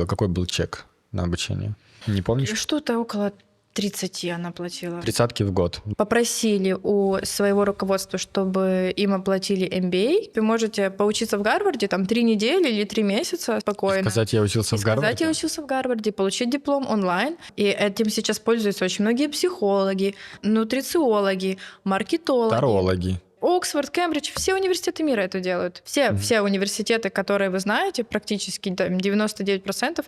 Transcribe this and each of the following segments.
Какой был чек на обучение? Не помнишь? Что-то около 30 она платила. 30-ки в год. Попросили у своего руководства, чтобы им оплатили MBA. Вы можете поучиться в Гарварде там 3 недели или 3 месяца спокойно. Сказать, я учился в Гарварде? Сказать, я учился в Гарварде, получить диплом онлайн. И этим сейчас пользуются очень многие психологи, нутрициологи, маркетологи. Тарологи. Оксфорд, Кембридж, все университеты мира это делают. Все университеты, которые вы знаете, практически там, 99%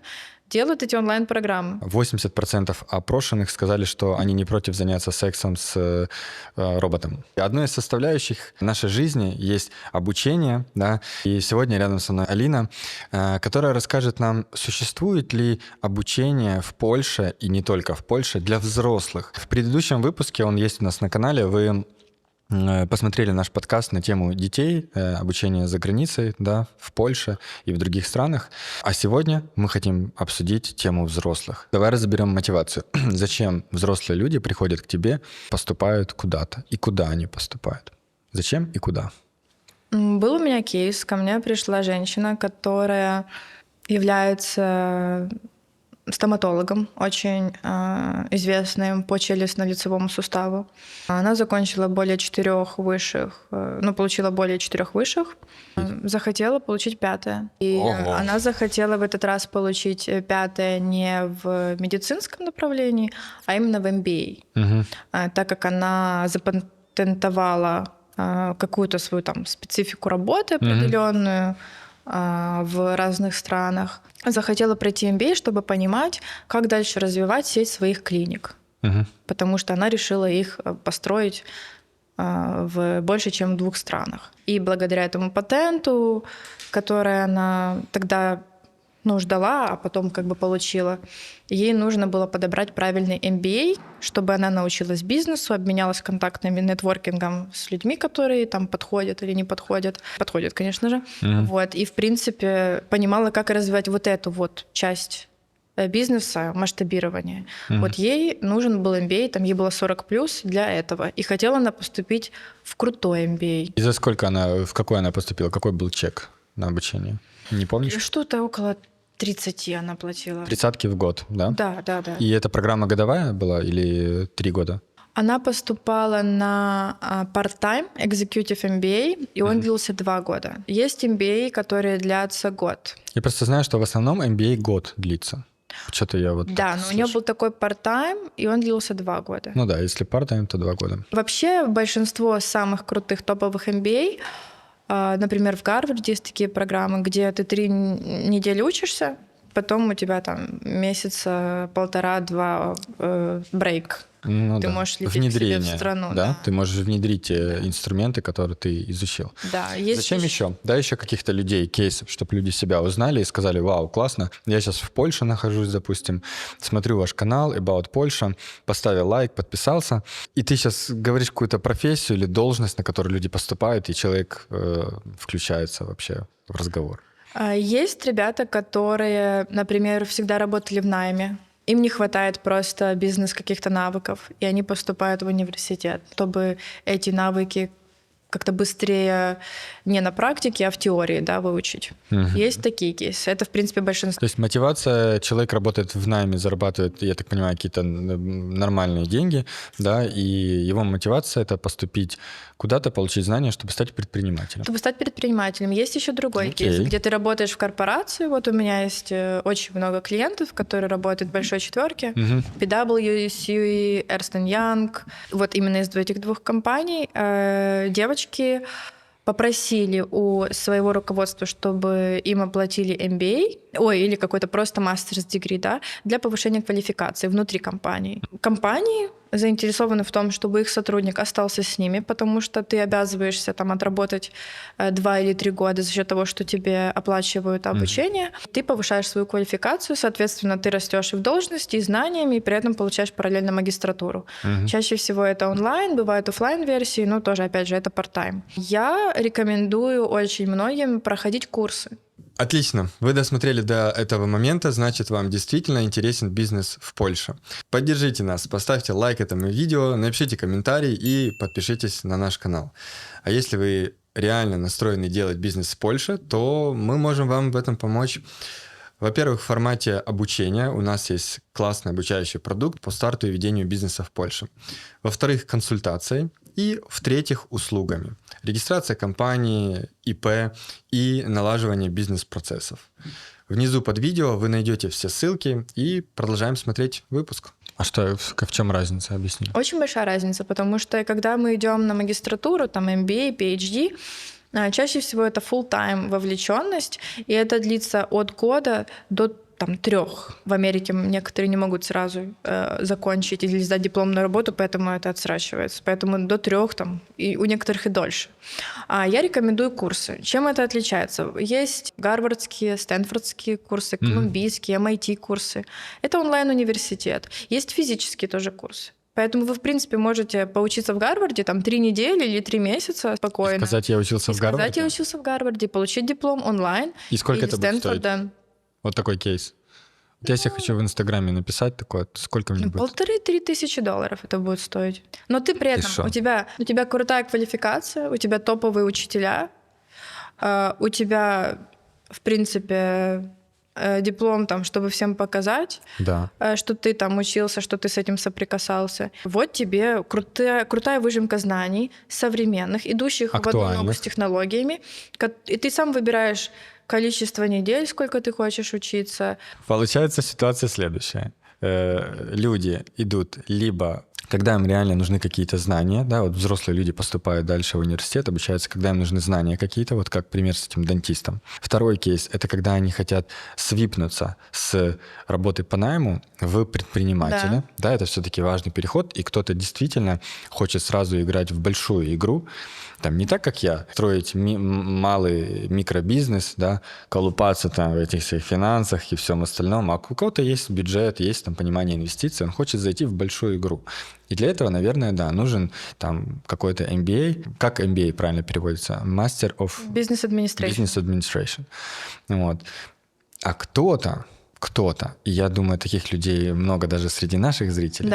делают эти онлайн-программы. 80% опрошенных сказали, что они не против заняться сексом с роботом. Одной из составляющих нашей жизни есть обучение, да, и сегодня рядом со мной Алина, которая расскажет нам, существует ли обучение в Польше, и не только в Польше, для взрослых. В предыдущем выпуске, он есть у нас на канале, вы посмотрели наш подкаст на тему детей, обучения за границей, да, в Польше и в других странах. А сегодня мы хотим обсудить тему взрослых. Давай разберем мотивацию. Зачем взрослые люди приходят к тебе, поступают куда-то, и куда они поступают? Зачем и куда? Был у меня кейс. Ко мне пришла женщина, которая является стоматологом, очень известным по челюстно-лицевому суставу. Она закончила более 4 высших, получила более 4 высших, захотела получить 5-е. И она захотела в этот раз получить 5-е не в медицинском направлении, а именно в MBA. Так как она запатентовала какую-то свою там специфику работы определенную, в разных странах. Захотела пройти MBA, чтобы понимать, как дальше развивать сеть своих клиник. Потому что она решила их построить в больше, чем в 2 странах. И благодаря этому патенту, который она тогда ждала, а потом получила, ей нужно было подобрать правильный MBA, чтобы она научилась бизнесу, обменялась контактами, нетворкингом с людьми, которые там подходят или не подходят. Подходят, конечно же. И, в принципе, понимала, как развивать вот эту вот часть бизнеса, масштабирования. Ей нужен был MBA, там ей было 40+ для этого. И хотела она поступить в крутой MBA. И за сколько в какой она поступила? Какой был чек на обучение? Не помнишь? Что-то около 30 она платила. 30-ки в год, да? Да. И эта программа годовая была или 3 года? Она поступала на part-time Executive MBA, и он длился 2 года. Есть MBA, которые длятся год. Я просто знаю, что в основном MBA год длится. Что-то я Да, но у нее был такой part-time, и он длился 2 года. Ну да, если part-time, то 2 года. Вообще большинство самых крутых топовых MBA, например, в Гарварде есть такие программы, где ты 3 недели учишься, потом у тебя там месяца 1,5-2 брейк. Ты можешь лететь к себе в страну. Да? Ты можешь внедрить те инструменты, которые ты изучил. Да, Зачем еще? Да, еще каких-то людей, кейсов, чтобы люди себя узнали и сказали: вау, классно, я сейчас в Польше нахожусь, допустим, смотрю ваш канал About Польша, поставил лайк, подписался, и ты сейчас говоришь какую-то профессию или должность, на которую люди поступают, и человек включается вообще в разговор. Есть ребята, которые, например, всегда работали в найме. Им не хватает просто бизнес каких-то навыков, и они поступают в университет, чтобы эти навыки как-то быстрее не на практике, а в теории, да, выучить. Есть такие кейсы. Это, в принципе, большинство. То есть мотивация, человек работает в найме, зарабатывает, я так понимаю, какие-то нормальные деньги, да, и его мотивация — это поступить куда-то, получить знания, чтобы стать предпринимателем. Чтобы стать предпринимателем. Есть еще другой кейс, где ты работаешь в корпорации. Вот у меня есть очень много клиентов, которые работают в большой четверке. PwC, Ernst & Young. Вот именно из этих 2 компаний девочки попросили у своего руководства, чтобы им оплатили MBA, или какой-то просто master's degree, да, для повышения квалификации внутри компании. Компании заинтересованы в том, чтобы их сотрудник остался с ними, потому что ты обязываешься там отработать 2 или 3 года за счет того, что тебе оплачивают обучение. Ты повышаешь свою квалификацию, соответственно, ты растешь и в должности, и знаниями, и при этом получаешь параллельно магистратуру. Чаще всего это онлайн, бывают офлайн-версии, но тоже, опять же, это part-time. Я рекомендую очень многим проходить курсы. Отлично. Вы досмотрели до этого момента, значит, вам действительно интересен бизнес в Польше. Поддержите нас, поставьте лайк этому видео, напишите комментарий и подпишитесь на наш канал. А если вы реально настроены делать бизнес в Польше, то мы можем вам в этом помочь Во-первых, в формате обучения у нас есть классный обучающий продукт по старту и ведению бизнеса в Польше. Во-вторых, консультацией. И, в-третьих, услугами. Регистрация компании, ИП и налаживание бизнес-процессов. Внизу под видео вы найдете все ссылки и продолжаем смотреть выпуск. А что, в чем разница? Объясни. Очень большая разница, потому что когда мы идем на магистратуру, там MBA, PhD, чаще всего это full-time вовлеченность, и это длится от года до 3. В Америке некоторые не могут сразу закончить или сдать дипломную работу, поэтому это отсрачивается. Поэтому до 3, и у некоторых и дольше. А я рекомендую курсы. Чем это отличается? Есть гарвардские, стэнфордские курсы, колумбийские, MIT курсы. Это онлайн-университет. Есть физические тоже курсы. Поэтому вы, в принципе, можете поучиться в Гарварде 3 недели или 3 месяца спокойно. И сказать, я учился в Гарварде? Сказать, я учился в Гарварде, получить диплом онлайн. И сколько это будет стоить? Вот такой кейс. Вот если я хочу в Инстаграме написать такое, то сколько мне будет? 1500-3 тысячи долларов это будет стоить. Но ты при этом, у тебя крутая квалификация, у тебя топовые учителя, у тебя, в принципе, диплом, чтобы всем показать, да, что ты там учился, что ты с этим соприкасался. Вот тебе крутая выжимка знаний, современных, идущих в одну ногу с технологиями. И ты сам выбираешь количество недель, сколько ты хочешь учиться. Получается ситуация следующая. Люди идут либо, когда им реально нужны какие-то знания, да, вот взрослые люди поступают дальше в университет, обучаются, когда им нужны знания какие-то, вот как пример с этим дантистом. Второй кейс — это когда они хотят свипнуться с работы по найму в предпринимателя. Да, это все-таки важный переход, и кто-то действительно хочет сразу играть в большую игру, не так, как я, строить малый микробизнес, да, колупаться в этих всех финансах и всем остальном, а у кого-то есть бюджет, есть понимание инвестиций, он хочет зайти в большую игру. И для этого, наверное, нужен какой-то MBA. Как MBA правильно переводится? Master of Business Administration. Вот. А кто-то, и я думаю, таких людей много даже среди наших зрителей,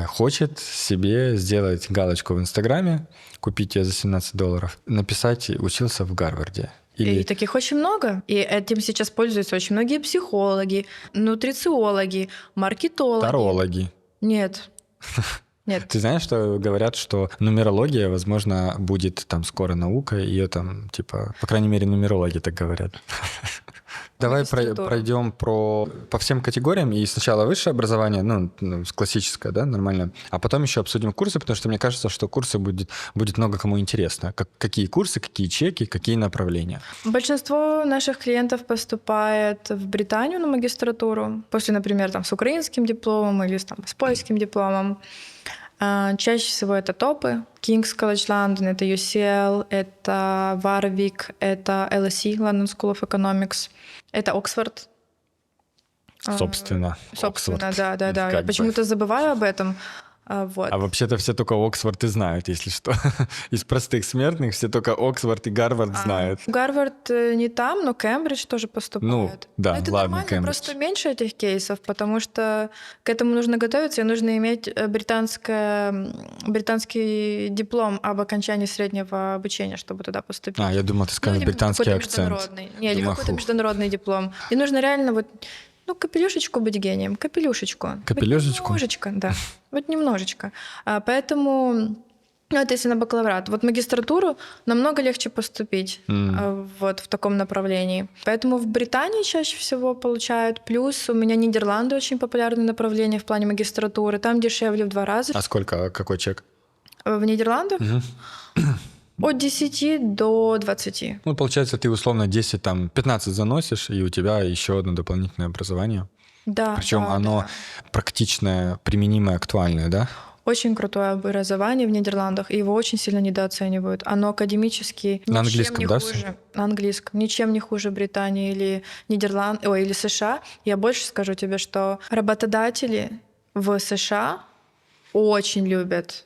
хочет себе сделать галочку в Инстаграме, купить ее за $17, написать «учился в Гарварде». И таких очень много. И этим сейчас пользуются очень многие психологи, нутрициологи, маркетологи. Тарологи. Нет. Ты знаешь, что говорят, что нумерология, возможно, будет скоро наука, ее по крайней мере, нумерологи так говорят. Давай пройдем по всем категориям. И сначала высшее образование, классическое, да, нормально. А потом еще обсудим курсы, потому что мне кажется, что курсы будет много кому интересно. Какие курсы, какие чеки, какие направления. Большинство наших клиентов поступает в Британию на магистратуру. После, например, с украинским дипломом или с польским дипломом. Чаще всего это топы. King's College London, это UCL, это Warwick, это LSE, London School of Economics, это Оксфорд. Собственно, да. Я почему-то забываю об этом. Вот. А вообще-то все только Оксфорд и знают, если что. Из простых смертных все только Оксфорд и Гарвард знают. Гарвард не там, но Кембридж тоже поступает. Да, это ладно, нормально, Кембридж. Просто меньше этих кейсов, потому что к этому нужно готовиться, и нужно иметь британский диплом об окончании среднего обучения, чтобы туда поступить. Я думал, ты скажешь британский акцент. Или какой-то международный диплом. И нужно реально капелюшечку быть гением. Капелюшечку? Немножечко, да. Немножечко. Поэтому, это если на бакалаврат. В магистратуру намного легче поступить в таком направлении. Поэтому в Британии чаще всего получают. Плюс у меня Нидерланды очень популярное направление в плане магистратуры. Там дешевле в 2 раза. А какой чек? В Нидерландах? От 10 до 20. Получается, ты условно 15 заносишь, и у тебя еще одно дополнительное образование. Да. Причем оно практичное, применимое, актуальное, да? Очень крутое образование в Нидерландах, и его очень сильно недооценивают. Оно академически на английском, ничем не хуже. На английском. Ничем не хуже Британии или или США. Я больше скажу тебе, что работодатели в США очень любят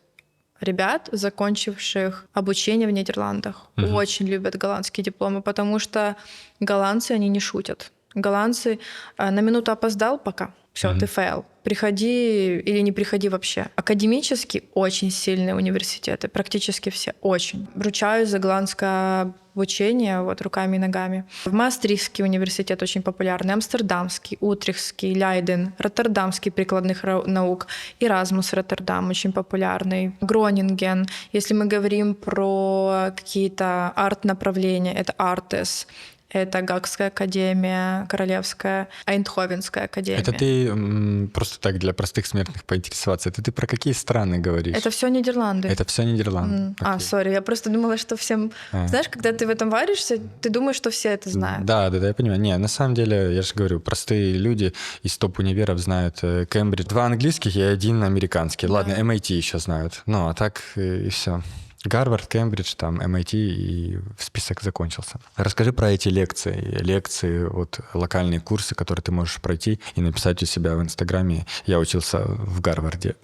ребят, закончивших обучение в Нидерландах. Очень любят голландские дипломы, потому что голландцы, они не шутят. Голландцы на минуту опоздал пока. Все, ты фейл. Приходи или не приходи вообще. Академически очень сильные университеты, практически все, очень. Ручаюсь за голландское обучение вот руками и ногами. В Маастрихтский университет очень популярный, Амстердамский, Утрехтский, Лейден, Роттердамский прикладных наук, Эразмус Роттердам очень популярный, Гронинген. Если мы говорим про какие-то арт-направления, это Артес, это Гаагская академия, Королевская, Айндховенская академия. Это ты просто так для простых смертных поинтересоваться. Это ты про какие страны говоришь? Это все Нидерланды. Это все Нидерланды. Окей. Сори, я просто думала, что всем... Знаешь, когда ты в этом варишься, ты думаешь, что все это знают. Да, я понимаю. Не, на самом деле, я же говорю, простые люди из топ-универов знают Кембридж. 2 английских и 1 американский. Да. Ладно, MIT еще знают. Ну, а так и все. Гарвард, Кембридж, там, MIT, и список закончился. Расскажи про эти лекции, вот локальные курсы, которые ты можешь пройти и написать у себя в Инстаграме. Я учился в Гарварде.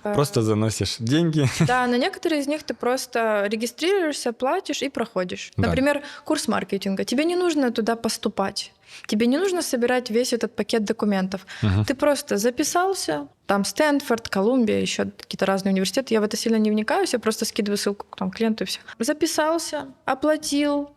Просто заносишь деньги. Да, на некоторые из них ты просто регистрируешься, платишь и проходишь. Например, курс маркетинга. Тебе не нужно туда поступать. Тебе не нужно собирать весь этот пакет документов. Ты просто записался, там Стэнфорд, Колумбия, еще какие-то разные университеты. Я в это сильно не вникаюсь, я просто скидываю ссылку к клиенту и все. Записался, оплатил,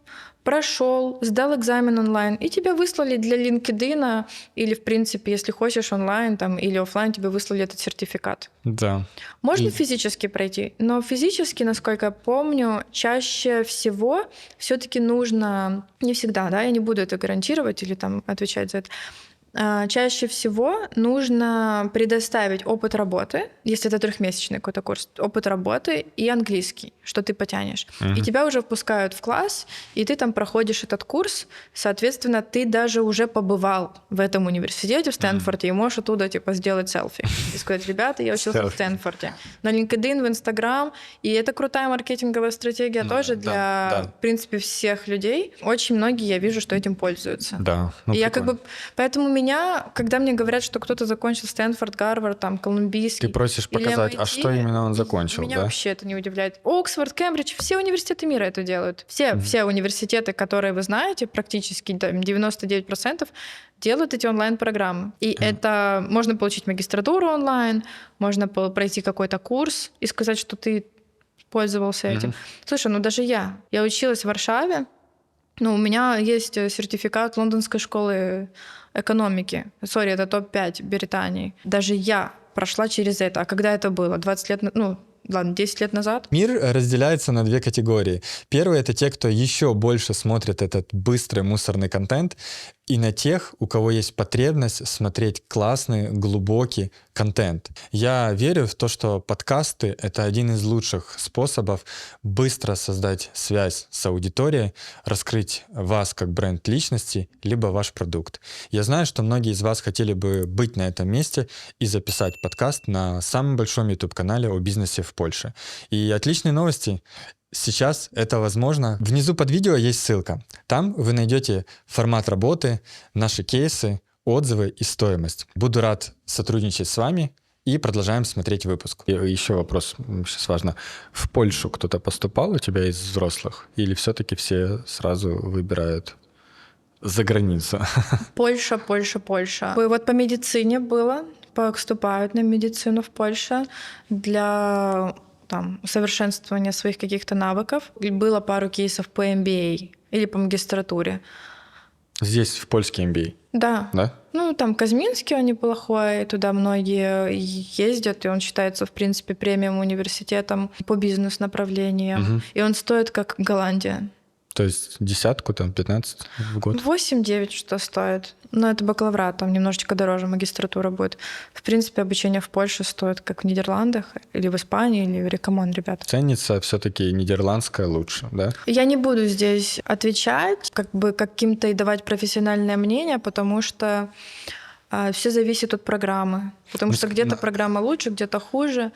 прошел, сдал экзамен онлайн, и тебя выслали для LinkedIn, или, в принципе, если хочешь онлайн там, или офлайн, тебе выслали этот сертификат. Да. Можно физически пройти, но физически, насколько я помню, чаще всего все-таки нужно, не всегда, да, я не буду это гарантировать или там отвечать за это, чаще всего нужно предоставить опыт работы, если это 3-месячный какой-то курс, опыт работы и английский, что ты потянешь. И тебя уже впускают в класс, и ты там проходишь этот курс, соответственно, ты даже уже побывал в этом университете, в Стэнфорде, и можешь оттуда типа сделать селфи и сказать: ребята, я учился в Стэнфорде. На LinkedIn, в Instagram, и это крутая маркетинговая стратегия тоже для, в принципе, всех людей. Очень многие, я вижу, что этим пользуются. Да. И я поэтому когда мне говорят, что кто-то закончил Стэнфорд, Гарвард, там, Колумбийский... Ты просишь показать, MIT, что именно он закончил, меня вообще это не удивляет. Оксфорд, Кембридж, все университеты мира это делают. Все университеты, которые вы знаете, практически 99% делают эти онлайн-программы. И это можно получить магистратуру онлайн, можно пройти какой-то курс и сказать, что ты пользовался этим. Слушай, даже я училась в Варшаве, у меня есть сертификат Лондонской школы экономики. Это топ-5 Британии. Даже я прошла через это. А когда это было? 10 лет назад? Мир разделяется на 2 категории. Первый — это те, кто еще больше смотрит этот быстрый мусорный контент, и на тех, у кого есть потребность смотреть классный, глубокий контент. Я верю в то, что подкасты — это один из лучших способов быстро создать связь с аудиторией, раскрыть вас как бренд личности, либо ваш продукт. Я знаю, что многие из вас хотели бы быть на этом месте и записать подкаст на самом большом YouTube-канале о бизнесе в Польше. И отличные новости. Сейчас это возможно. Внизу под видео есть ссылка. Там вы найдете формат работы, наши кейсы, отзывы и стоимость. Буду рад сотрудничать с вами, и продолжаем смотреть выпуск. И еще вопрос, сейчас важно. В Польшу кто-то поступал у тебя из взрослых? Или все-таки все сразу выбирают за границу? Польша. Вот по медицине было, поступают на медицину в Польше для усовершенствования своих каких-то навыков. Было пару кейсов по MBA или по магистратуре. Здесь в польский MBA? Да. Там Казминский, он неплохой, туда многие ездят, и он считается, в принципе, премиум университетом по бизнес-направлениям. И он стоит как Голландия. То есть 10, 15 в год? 8-9 что стоит. Но это бакалаврат, там немножечко дороже магистратура будет. В принципе, обучение в Польше стоит как в Нидерландах, или в Испании, или в Рекомон, ребята. Ценится все-таки нидерландская лучше, да? Я не буду здесь отвечать, каким-то и давать профессиональное мнение, потому что все зависит от программы. Потому что где-то программа лучше, где-то хуже.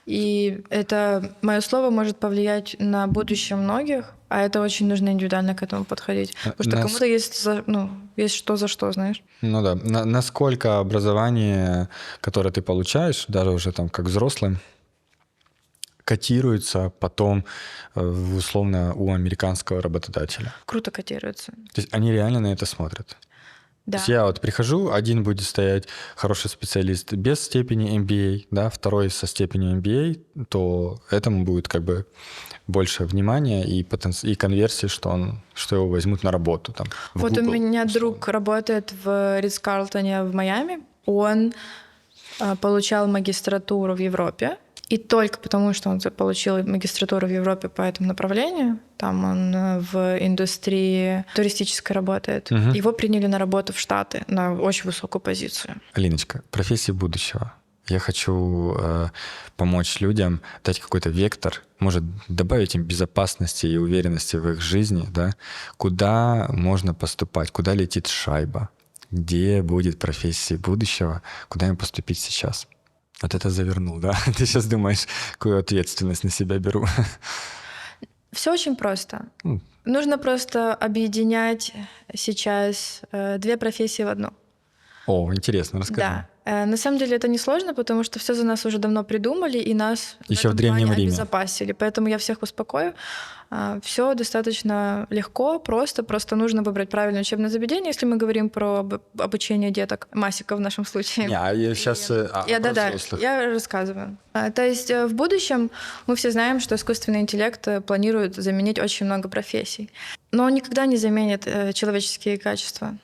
И это мое слово может повлиять на будущее многих, а это очень нужно индивидуально к этому подходить. Потому что кому-то есть что за что, знаешь. Насколько образование, которое ты получаешь, даже уже там как взрослым, котируется потом условно у американского работодателя? Круто котируется. То есть они реально на это смотрят? Да. То есть я вот прихожу, один будет стоять хороший специалист без степени MBA, да, второй со степенью MBA, то этому будет как бы больше внимания и конверсии, что его возьмут на работу там. В Вот Google, у меня условно. друг работает в Ридс-Карлтоне в Майами. Он получал магистратуру в Европе. И только потому, что он получил магистратуру в Европе по этому направлению, там он в индустрии туристической работает, его приняли на работу в Штаты на очень высокую позицию. Алиночка, профессии будущего. Я хочу помочь людям, дать какой-то вектор, может добавить им безопасности и уверенности в их жизни, да? Куда можно поступать, куда летит шайба, где будет профессия будущего, куда им поступить сейчас. Вот это завернул, да? Ты сейчас думаешь, какую ответственность на себя беру. Все очень просто. Нужно просто объединять сейчас две профессии в одну. О, интересно, расскажи. Да. На самом деле это несложно, потому что все за нас уже давно придумали, и нас Еще в этом Древнем плане Риме. обезопасили. Поэтому я всех успокою. Все достаточно легко, просто нужно выбрать правильное учебное заведение, если мы говорим про обучение деток, масиков в нашем случае. Не, а я сейчас Я рассказываю. То есть в будущем мы все знаем, что искусственный интеллект планирует заменить очень много профессий, но он никогда не заменит человеческие качества.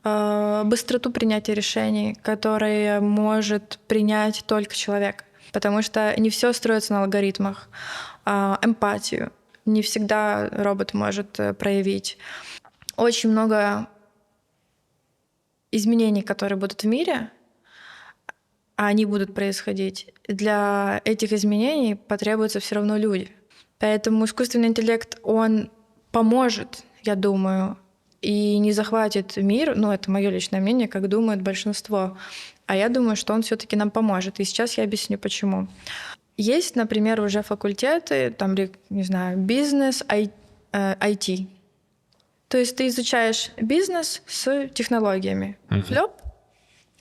Быстроту принятия решений, которые может принять только человек. Потому что не все строится на алгоритмах. Эмпатию не всегда робот может проявить. Очень много изменений, которые будут в мире, а они будут происходить. Для этих изменений потребуются все равно люди. Поэтому искусственный интеллект, он поможет, я думаю, и не захватит мир, ну, это мое личное мнение, как думает большинство. А я думаю, что он все-таки нам поможет. И сейчас я объясню, почему. Есть, например, уже факультеты, там, не знаю, бизнес, IT. То есть ты изучаешь бизнес с технологиями. Хлёп.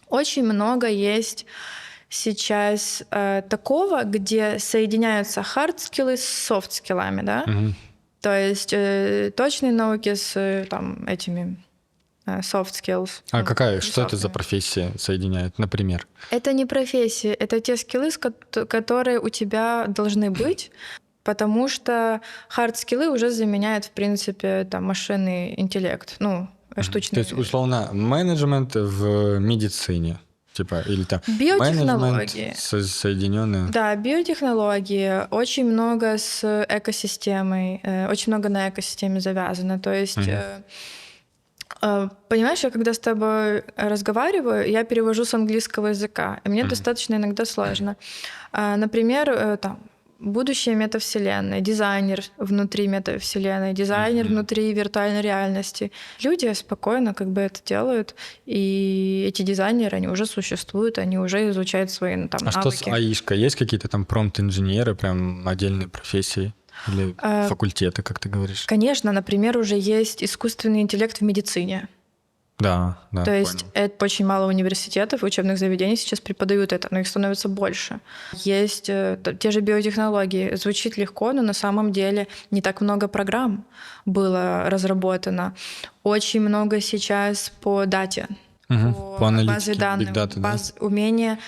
Очень много есть сейчас такого, где соединяются hard-скиллы с soft-скиллами, да? То есть точные науки с там, этими soft skills. Что это за профессия соединяет, например? Это не профессия, это те скиллы, которые у тебя должны быть, потому что hard-скиллы уже заменяют, в принципе, там, машинный интеллект, ну, штучный. То есть, условно, менеджмент в медицине. Типа, или там биотехнологии. Соединенные. Да, биотехнологии, очень много с экосистемой, очень много на экосистеме завязано. То есть, понимаешь, я когда с тобой разговариваю, я перевожу с английского языка, и мне достаточно иногда сложно. Например, там, будущее метавселенной, дизайнер внутри метавселенной, дизайнер внутри виртуальной реальности. Люди спокойно как бы это делают, и эти дизайнеры, они уже существуют, они уже изучают свои там, навыки. Что с АИшкой? Есть какие-то там промпт-инженеры, прям отдельные профессии? Или факультеты, как ты говоришь? Конечно, например, уже есть искусственный интеллект в медицине. Да. То есть это очень мало университетов и учебных заведений сейчас преподают это, но их становится больше. Есть те же биотехнологии. Звучит легко, но на самом деле не так много программ было разработано. Очень много сейчас по дате, по базе данных, умение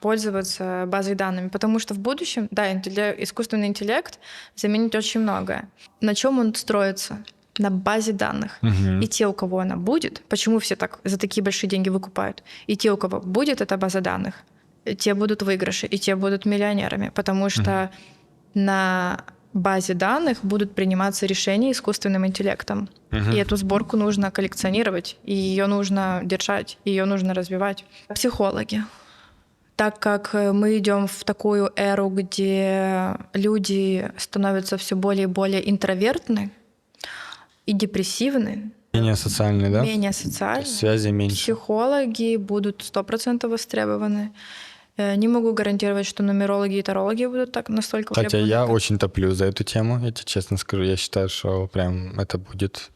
пользоваться базой данными. Потому что в будущем, да, искусственный интеллект заменит очень многое. На чем он строится? На базе данных. И те, у кого она будет, почему все так за такие большие деньги выкупают, и те, у кого будет эта база данных, те будут в выигрыше, и те будут миллионерами, потому что на базе данных будут приниматься решения искусственным интеллектом. И эту сборку нужно коллекционировать, и ее нужно держать, ее нужно развивать. Психологи. Так как мы идем в такую эру, где люди становятся все более и более интровертны и депрессивны. Менее социальные, да? Менее социальные. Связи меньше. Психологи будут 100% востребованы. Не могу гарантировать, что нумерологи и тарологи будут так настолько Хотя востребованы. я очень топлю за эту тему, я тебе честно скажу. Я считаю, что прям это будет.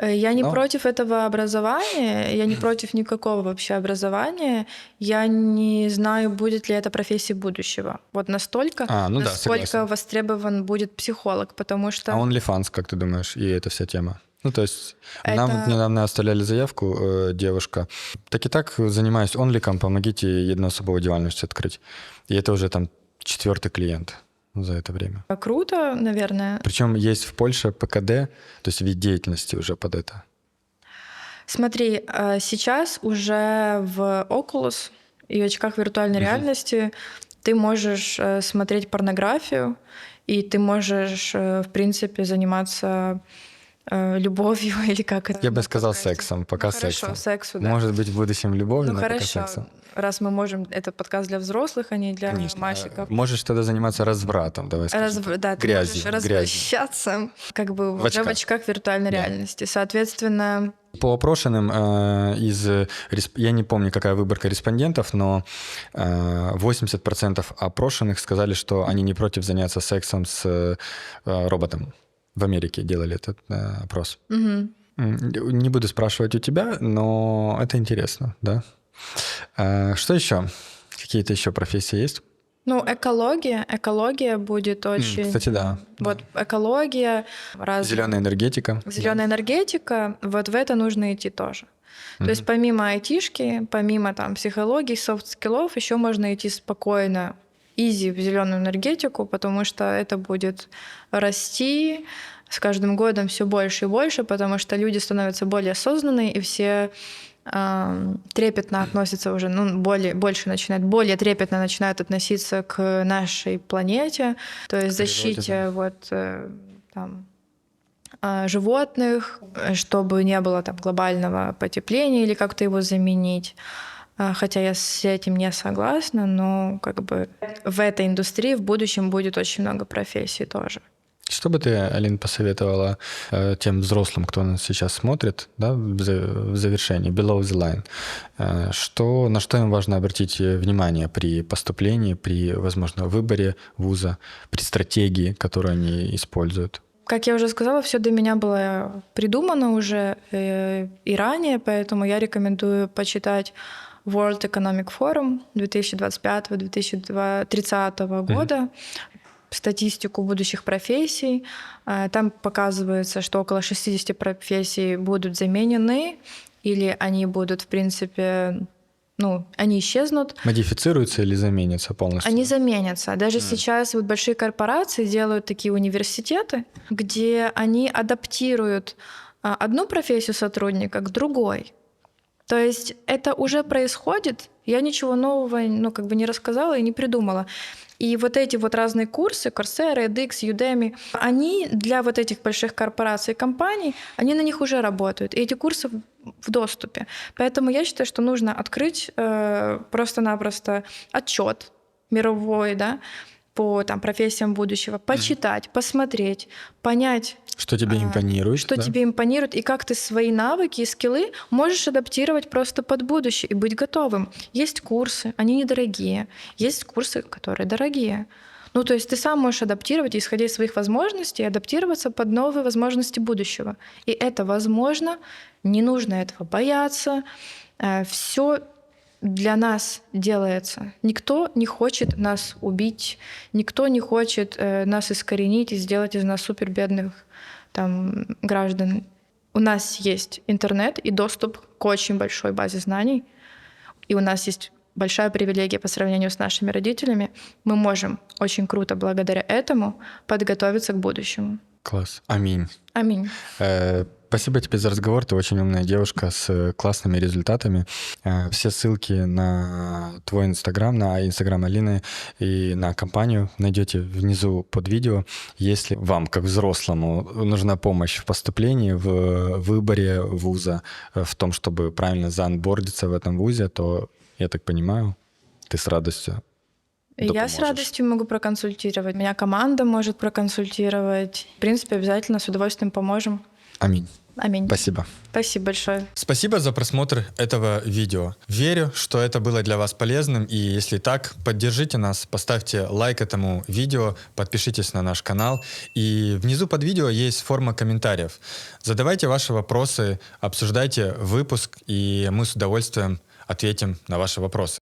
Я не против этого образования, я не против никакого вообще образования. Я не знаю, будет ли это профессия будущего. Вот настолько, насколько востребован будет психолог, потому что... А OnlyFans, как ты думаешь, и эта вся тема? Ну, то есть нам вот недавно оставляли заявку, девушка. Так и так занимаюсь онликом, помогите jednoosobovo дивальность открыть. И это уже там 4-й клиент за это время. Круто, наверное. Причем есть в Польше ПКД, то есть вид деятельности уже под это. Смотри, сейчас уже в Oculus и очках виртуальной реальности ты можешь смотреть порнографию, и ты можешь, в принципе, заниматься любовью или как это. Я бы сказал сексом, пока Хорошо, сексом. сексу, да. Может быть, в будущем любовью, но пока Хорошо, сексом. раз мы можем, это подкаст для взрослых, а не для Конечно. мальчиков. Можешь тогда заниматься развратом, давай скажем. Да, ты Грязью, можешь развращаться как бы В уже очках. в очках виртуальной реальности. Соответственно, По опрошенным я не помню, какая выборка респондентов, но 80% опрошенных сказали, что они не против заняться сексом с роботом. В Америке делали этот опрос. Не буду спрашивать у тебя, но это интересно, да? Что еще? Какие-то еще профессии есть? ну, экология будет очень... Кстати, да. Вот экология, Зеленая энергетика. зеленая энергетика, вот в это нужно идти тоже. То есть помимо айтишки, помимо там психологии, софт-скиллов, еще можно идти спокойно, изи в зеленую энергетику, потому что это будет расти с каждым годом все больше и больше, потому что люди становятся более осознанные, и все трепетно относятся уже, ну, более трепетно начинают относиться к нашей планете, то есть защите вот там животных, чтобы не было там глобального потепления или как-то его заменить. Хотя я с этим не согласна, но как бы в этой индустрии в будущем будет очень много профессий тоже. Что бы ты, Алин, посоветовала тем взрослым, кто нас сейчас смотрит, да, в завершении, below the line? На что им важно обратить внимание при поступлении, при, возможно, выборе вуза, при стратегии, которую они используют? Как я уже сказала, все до меня было придумано уже и ранее, поэтому я рекомендую почитать World Economic Forum 2025-2030 года, статистику будущих профессий. Там показывается, что около 60 профессий будут заменены, или они будут, в принципе, они исчезнут. Модифицируются или заменятся полностью? Они заменятся. Даже сейчас вот большие корпорации делают такие университеты, где они адаптируют одну профессию сотрудника к другой. То есть это уже происходит. Я ничего нового не рассказала и не придумала. И вот эти вот разные курсы, Coursera, edX, Udemy, они для вот этих больших корпораций и компаний, они на них уже работают. И эти курсы в доступе. Поэтому я считаю, что нужно открыть просто-напросто отчет мировой, да, по там, профессиям будущего, почитать, посмотреть, понять, что тебе импонирует. Что тебе импонирует, и как ты свои навыки и скиллы можешь адаптировать просто под будущее и быть готовым. Есть курсы, они недорогие. Есть курсы, которые дорогие. То есть ты сам можешь адаптировать, исходя из своих возможностей, адаптироваться под новые возможности будущего. И это возможно, не нужно этого бояться. Все для нас делается. Никто не хочет нас убить, никто не хочет нас искоренить и сделать из нас супербедных граждан. У нас есть интернет и доступ к очень большой базе знаний, и у нас есть большая привилегия по сравнению с нашими родителями. Мы можем очень круто благодаря этому подготовиться к будущему. Класс. Аминь. Аминь. Спасибо тебе за разговор. Ты очень умная девушка с классными результатами. Все ссылки на твой Инстаграм, на Инстаграм Алины и на компанию найдете внизу под видео. Если вам, как взрослому, нужна помощь в поступлении, в выборе вуза, в том, чтобы правильно заонбордиться в этом вузе, то, я так понимаю, ты с радостью допоможешь. Я с радостью могу проконсультировать. Меня команда может проконсультировать. В принципе, обязательно с удовольствием поможем. Аминь. Аминь. Спасибо. Спасибо большое. Спасибо за просмотр этого видео. Верю, что это было для вас полезным, и если так, поддержите нас, поставьте лайк этому видео, подпишитесь на наш канал, и внизу под видео есть форма комментариев. Задавайте ваши вопросы, обсуждайте выпуск, и мы с удовольствием ответим на ваши вопросы.